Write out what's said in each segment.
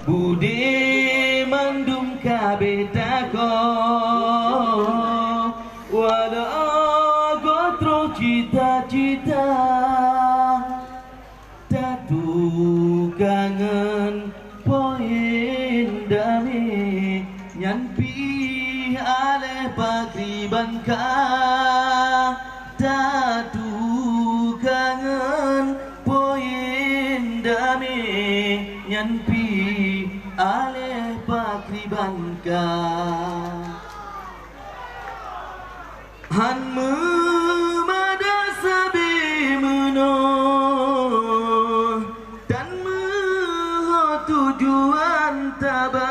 Budi mandum kabeh tako walau gotro cita-cita tatu kangen poin dami nyampi ale pakriban ka tatu kangen poin dami nyampi ale pakriban ka han mada sabi meno dan tujuan tabang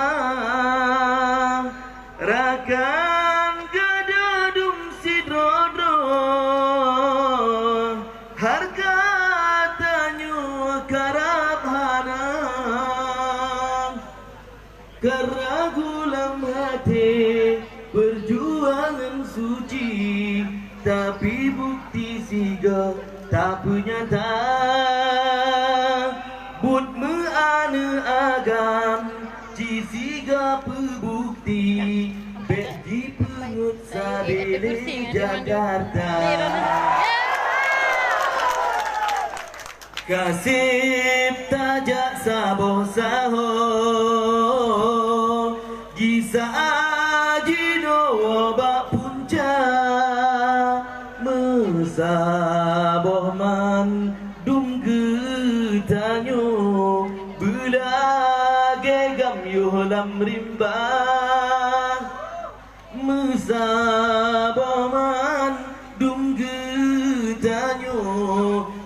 rakan gadadum sidrodro harga tanyu karab hanang keragulam hati perjuangan suci tapi bukti siga tak nyata but meana agam ci siga pebukti bek di pengut sabele Jakarta kasih tajak saboh saho gisa ajino wabak punca mesaboh man dum getanyo belage gam yo lam rimba mesaboh man dum getanyo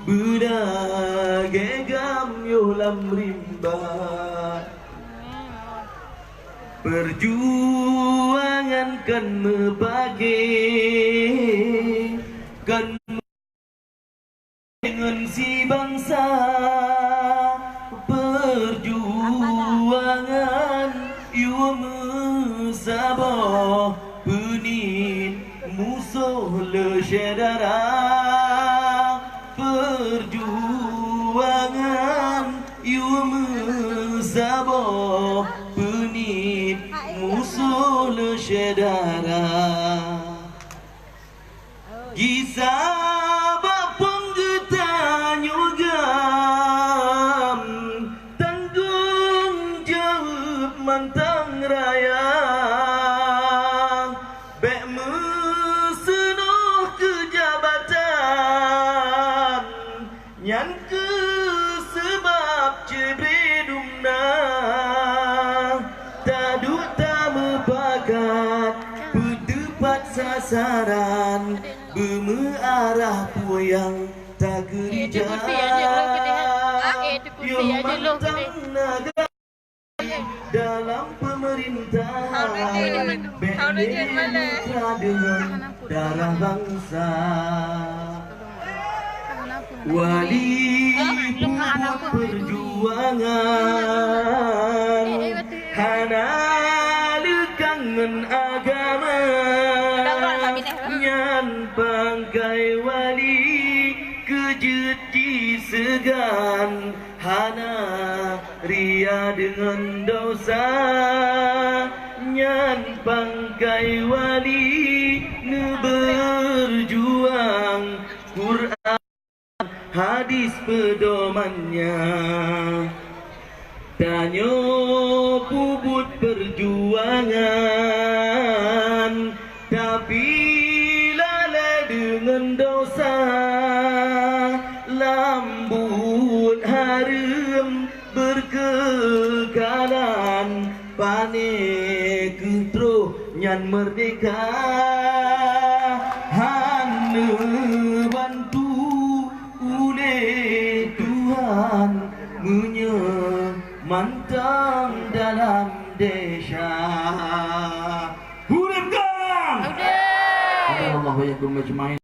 belage gam yo lam rimba perjuangan kan membagi kan dengan si bangsa perjuangan yu musabah penin musuh le syedara perjuangan yu musabah penin musuh le syedara kisah bapung getanyo gam tanggung jawab mantang raya bek mesenuh kejabatan yang ke sebab cebredumna taduk tak mebakat berdepat sasaran bermengarah puyang tak gereja yang mantang naga dalam pemerintahan bendera dengan darah bangsa wali pupuk perjuangan hana lekangan agama nyan bangkai wali kejut disegan hana ria dengan dosa nyan bangkai wali berjuang Quran hadis pedomannya tanyo puput perjuangan tapi lalai dengan dosa lambut harum berkekalan panik kutro nyan merdeka hanu bantu ule Tuhan menyemantang dalam desa Hurufkan! Allah yang